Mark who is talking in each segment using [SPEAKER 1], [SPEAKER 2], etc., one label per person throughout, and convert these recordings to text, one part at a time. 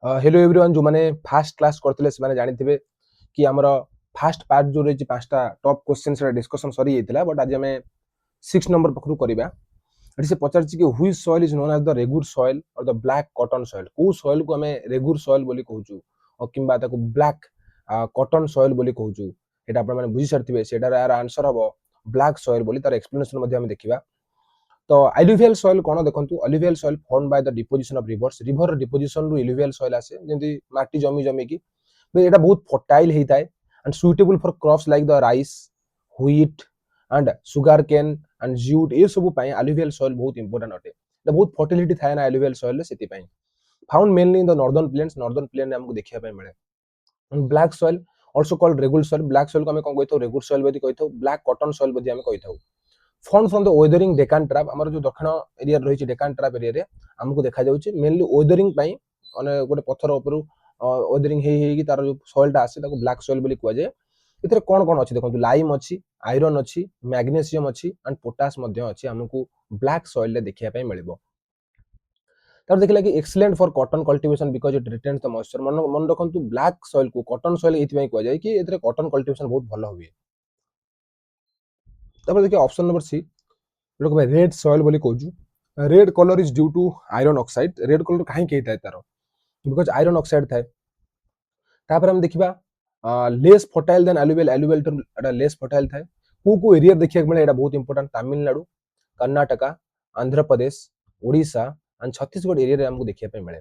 [SPEAKER 1] hello everyone जो मैंने fast class करथिले से माने जानिथिबे कि हमर फास्ट पार्ट जो रही पांचटा टॉप क्वेश्चन से डिस्कशन सरी जाइतिला बट आज हमें 6 नंबर पखरु करिबा एटी से पचारछि कि which soil is known as the regur soil or the black cotton soil को सॉइल को हमें रेगुर सॉइल बोली कहउछु और किंबा ताको ब्लैक कॉटन सॉइल बोली कहउछु एटा आपण माने बुझि सरथिबे सेटार यार आंसर हबो ब्लैक सॉइल बोली तार एक्सप्लेनेशन मध्ये हम देखिबा तो एलुवियल सॉइल कोन देखंतु alluvial soil form by the deposition of rivers river deposition रु एलुवियल सॉइल आसे जेंति माटी जमी जमी की एटा बहुत फर्टाइल हेइताय and suitable for crops like the rice wheat and sugarcane and jute ए सब पई एलुवियल सॉइल बहुत इंपोर्टेंट अटे एटा बहुत फर्टिलिटी थाय ना एलुवियल सॉइल सेति पई found mainly in the northern plain हमको देखिया पई मिले black soil also called regur soil black soil को हम कोन कहिथौ रेगुर सॉइल बदी कहिथौ ब्लैक कॉटन सॉइल बदी हम कहिथौ form from the weathering Deccan trap हमर जो दक्षिण एरिया रही डेकान ट्रैप एरिया रे हमको देखा जाउची मेनली वेदरिंग पई माने गोटे पत्थर ऊपर वेदरिंग हे कि तार जो सॉइल ता आसे ताको ब्लैक सॉइल बोली कुआ जाय इतरे कोन कोन अछि देखंतु लाइम अछि आयरन अछि मैग्नीशियम अछि एंड पोटास मध्ये अछि हमको ब्लैक सॉइल ले देखिया पई मिलबो तार देखिला कि excellent for cotton cultivation because it retains the moisture मन रखंतु ब्लैक सॉइल को कॉटन सॉइल एथि पई कुआ जाय कि इतरे कॉटन कल्टीवेशन बहुत भलो हुए तापर देखिए ऑप्शन नंबर सी लोक भाई रेड सॉइल बोली कहूँ red colour is due to iron oxide red colour कहीं कही तार बिकज आयरन ऑक्साइड थाए तापर हम देखिबा less fertile than alluvial alluvial तो एटा लेस फर्टाइल थाए को एरिया देखिया मिले एटा बहुत important Tamil Nadu Karnataka Andhra Pradesh Odisha and Chhattisgarh area रे हमको देखिया पे मिले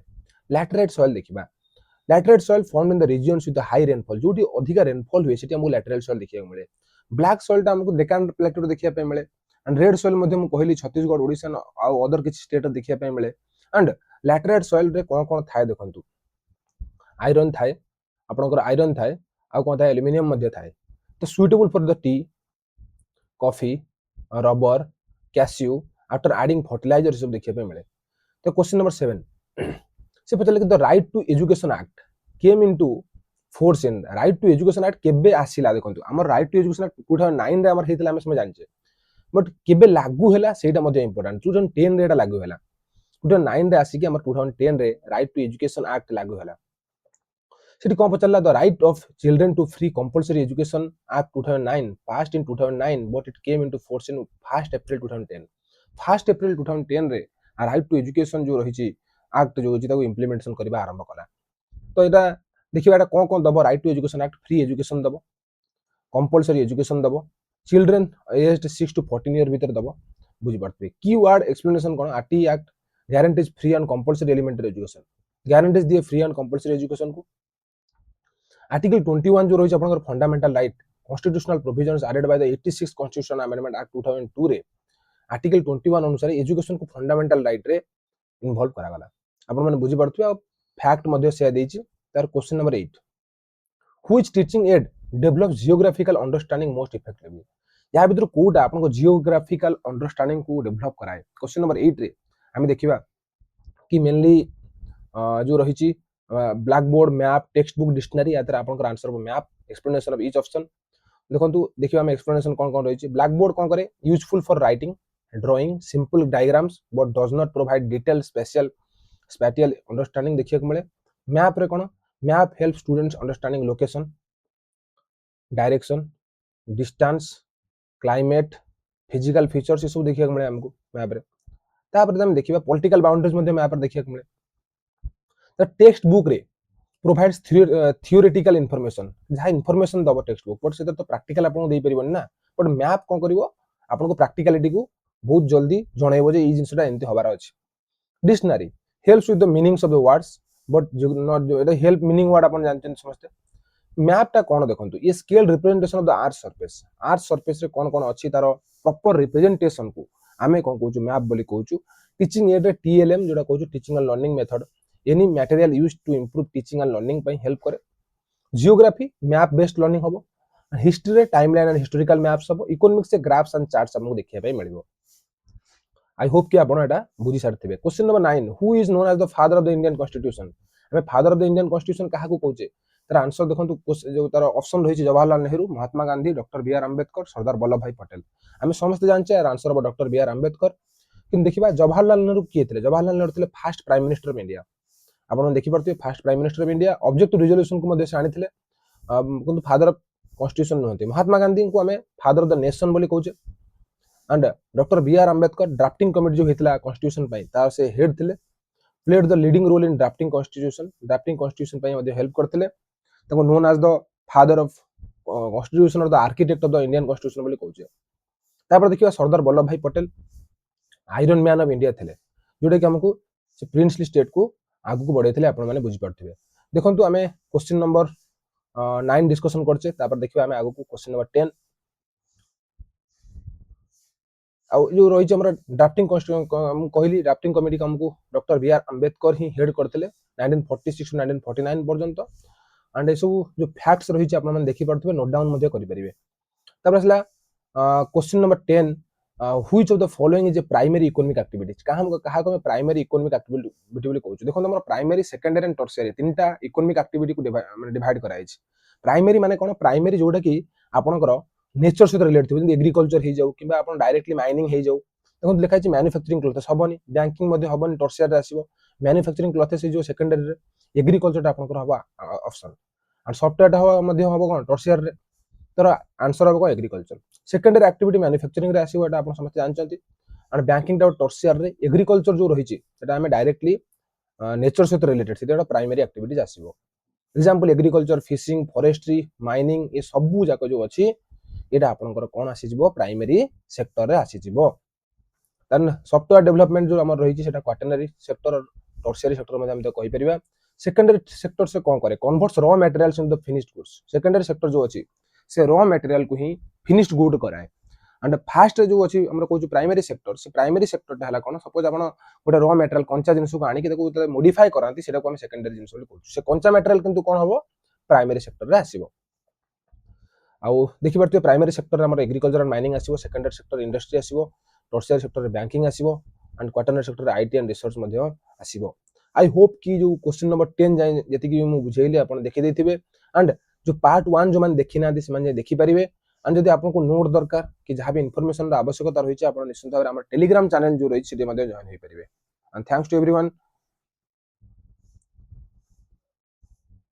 [SPEAKER 1] लैटेराइट सॉइल देखिबा laterite soil found in the regions with high rainfall जोटी अधिक रेनफॉल हुए सेटी हमको लैटेराइट सॉइल देखिया मिले ब्लैक सॉइल ता हमको डेकान प्लेटो देखिया पे मिले एंड रेड सॉइल मध्ये मु कहली छत्तीसगढ़ ओडिशा आ अदर किछि स्टेट देखिया पे मिले एंड लैटेराइट सॉइल रे कोन कोन थाए देखंतु आयरन थाए आपनकर आयरन थाए आ कोन थाए एल्युमिनियम मध्ये थाए तो suitable for the tea coffee rubber cashew after adding fertiliser सब देखिया पे मिले तो क्वेश्चन नंबर 7 से पचले कि the Right to education Act came into force in Right to education Act केबे आसीला देखंतु हमर राइट टू एजुकेशन एक्ट 2009 रे हमर हेतला हम समय जानचे बट केबे लागू हैला सेटा मध्ये इंपोर्टेंट 2010 रे एटा लागू हैला 2009 रे आसी कि हमर 2010 रे राइट टू एजुकेशन एक्ट लागू हैला सेठी कोन पचला the right of children to free compulsory education act 2009 passed in 2009 but it came into force in 1 April 2010 1 April 2010 रे राइट टू एजुकेशन जो रहिछि एक्ट जो होछि ताको इंप्लीमेंटेशन करबा आरंभ कला तो एटा देखिबा एटा कोन दबो right to education act free education दबो कंपलसरी एजुकेशन दबो चिल्ड्रन एज 6 टू 14 ईयर भीतर दबो बुझि पड़तबे कीवर्ड एक्सप्लेनेशन कोन RT act guarantees free and compulsory elementary education guarantees दिए फ्री एंड कंपलसरी एजुकेशन को आर्टिकल 21 जो रही आपनकर fundamental right constitutional provisions added by the 86 constitution amendment act 2002 रे आर्टिकल 21 अनुसार एजुकेशन को फंडामेंटल राइट रे इन्वॉल्व करा गला आपण माने बुझि पड़थबे आ फैक्ट मध्ये से देछि तार question number 8 which teaching add develop geographical understanding most effectively या भीतर कोटा आपन को जियोग्राफिकल अंडरस्टैंडिंग को डेवलप कराए क्वेश्चन नंबर 8 रे हम देखिबा कि मेनली जो रही black board map text book dictionary या आपन answer map explanation of each option देखंतु देखिबा हम एक्सप्लेनेशन कोन कोन रही ब्लैक बोर्ड कोन करे useful for writing drawing simple diagrams but does not provide detail spatial understanding देखिया मिले मैप रे कोन map help students understanding location direction distance climate physical features ये सब देखिया मिले हमको मैप रे तापर हम देखिबा पॉलिटिकल बाउंड्रीज मध्ये मैप रे देखिया मिले द टेक्स्ट बुक रे प्रोवाइड्स थियोरेटिकल इन्फॉर्मेशन जहा इन्फॉर्मेशन दबो टेक्स्ट बुक बट से तो प्रैक्टिकल आपन दे परिबन ना बट मैप कोन करिवो आपन को प्रैक्टिकलिटी को बहुत जल्दी जणैबो जे ई जिंसटा एंती होबार अछि dictionary helps with the meanings of the words but not Etah help meaning word आपन जानते समझते मैप टा कोन देखंतु ये scale representation of the earth surface रे कोन कोन अछि तार प्रॉपर रिप्रेजेंटेशन को आमे कोन कहूछु मैप बोली कहूछु टीचिंग एड रे टीएलएम जोटा कहूछु teaching and learning method any material used to improve teaching and learning पई हेल्प करे जियोग्राफी मैप बेस्ड लर्निंग होबो हिस्ट्री रे टाइमलाइन एंड हिस्टोरिकल मैप्स होबो इकोनॉमिक्स से ग्राफ्स एंड चार्ट्स हमको देखिया पई मिलिबो आई होप कि आपण एटा बुझी सारथिबे question number 9 who is known as the father of the Indian constitution हमें father of the Indian constitution काहा को कहूचे तार आंसर देखंतु जो तार ऑप्शन रही Jawaharlal Nehru Mahatma Gandhi doctor B R Ambedkar Sardar Vallabhbhai Patel हमें समस्त जानचे यार आंसर हो डॉक्टर बी आर अंबेडकर कि देखिबा जवाहरलाल नेहरू किए थे जवाहरलाल नेहरू थे first prime minister of India आपण देखि परते first prime minister of India object to resolution को मध्ये से आनिथिले किंतु फादर ऑफ कॉन्स्टिट्यूशन नहते महात्मा गांधी को हमें फादर ऑफ द नेशन बोली कहूचे and doctor B R Ambedkar drafting committee जो हेतला कॉन्स्टिट्यूशन पई तार से हेड थिले played the leading role in drafting constitution पई मध्ये हेल्प करथिले ताको known as the father of constitution और the architect of the Indian constitution बोली कहूचे तापर देखिबा सरदार Vallabhbhai Patel iron man of India थिले जोटा कि हमको से प्रिंसली स्टेट को आगु को बढ़ाई आपण माने बुझी पारथिबे देखंतु हमें क्वेश्चन नंबर 9 डिस्कशन करछे तापर देखिबा हमें आगु को क्वेश्चन नंबर 10 आ जो रही हमर ड्राफ्टिंग कहली ड्राफ्टिंग कमिटी हमको डॉक्टर बी आर अंबेडकर ही हेड करथिले 1946 टू 1949 पर्यंत एंड ए सब जो फैक्ट्स रही आपण माने देखि पारथिबे नोट डाउन मध्ये करि परिबे तापर असला question number 10 which of the following is a primary economic activities कहा को प्राइमरी इकोनॉमिक एक्टिविटी बोली कहू देखो हमर प्राइमरी सेकेंडरी एंड टर्शियरी तीनटा इकोनॉमिक एक्टिविटी को डिवाइड कराई छै प्राइमरी माने कोन प्राइमरी जोटा कि आपनकर नेचर सहित रिलेट थि एग्रीकल्चर हे जाऊ किबा आपन डायरेक्टली माइनिंग हे जाऊ देखो लिखा छै मैन्युफैक्चरिंग क्लॉथेस हबनी बैंकिंग मध्ये हबनी टर्शियरी आसीबो मैन्युफैक्चरिंग क्लॉथेस जो सेकेंडरी रे एग्रीकल्चर ता आपनकर हबा ऑप्शन और सॉफ्टवेयर ता मध्ये हबो कोन टर्शियरी रे तर आंसर हबो एग्रीकल्चर सेकेंडरी एक्टिविटी मैन्युफैक्चरिंग रे आसीबो एटा आपन समस्त जानचंती और बैंकिंग टा टर्शियरी रे एग्रीकल्चर जो रही छै सेटा हमें डायरेक्टली नेचर सहित रिलेटेड सेटा प्राइमरी एक्टिविटीज आसीबो example agriculture fishing forestry mining ये सबु जाक जो अछि एटा आपनकर कोन आसी जिवो प्राइमरी सेक्टर रे आसी जिवो देन सॉफ्टवेयर डेवलपमेंट जो हमर रही छै सेटा क्वाटरनरी सेक्टर और टर्शियरी सेक्टर मध्ये हम तो कहि परिबा सेकेंडरी सेक्टर से कोन करे converts raw materials in the finished goods secondary sector जो अछि से रॉ मटेरियल को ही फिनिश्ड गुड कराए एंड फास्ट जो अछि हमर कहू प्राइमरी सेक्टर से प्राइमरी सेक्टर ता हला कोन सपोज आपण गोटे रॉ मटेरियल कंचा जिंस को आनी के देखो मॉडिफाई करांती सेटा को हम सेकेंडरी जिंस बोली कहू से कंचा मटेरियल किंतु कोन हबो प्राइमरी सेक्टर रे आसीबो आउ देखि परते प्राइमरी सेक्टर हमर एग्रीकल्चर एंड माइनिंग आसीबो सेकेंडरी सेक्टर इंडस्ट्री आसीबो टर्शियरी सेक्टर रे बैंकिंग आसीबो एंड क्वाटरनरी सेक्टर रे आईटी एंड रिसर्च मध्ये आसीबो आई होप कि जो क्वेश्चन नंबर 10 जाय जति कि मु बुझेइली आपण देखि देथिबे एंड जो पार्ट 1 जो मान देखि ना दिस मान देखि परिबे एंड यदि आपको नोट दरकार कि जहां भी इंफॉर्मेशन आवश्यकता रही छै आपण निश्चित भाबरे हमर टेलीग्राम चैनल जो रही छै मध्ये जॉइन होई परिबे एंड थैंक्स टू एवरीवन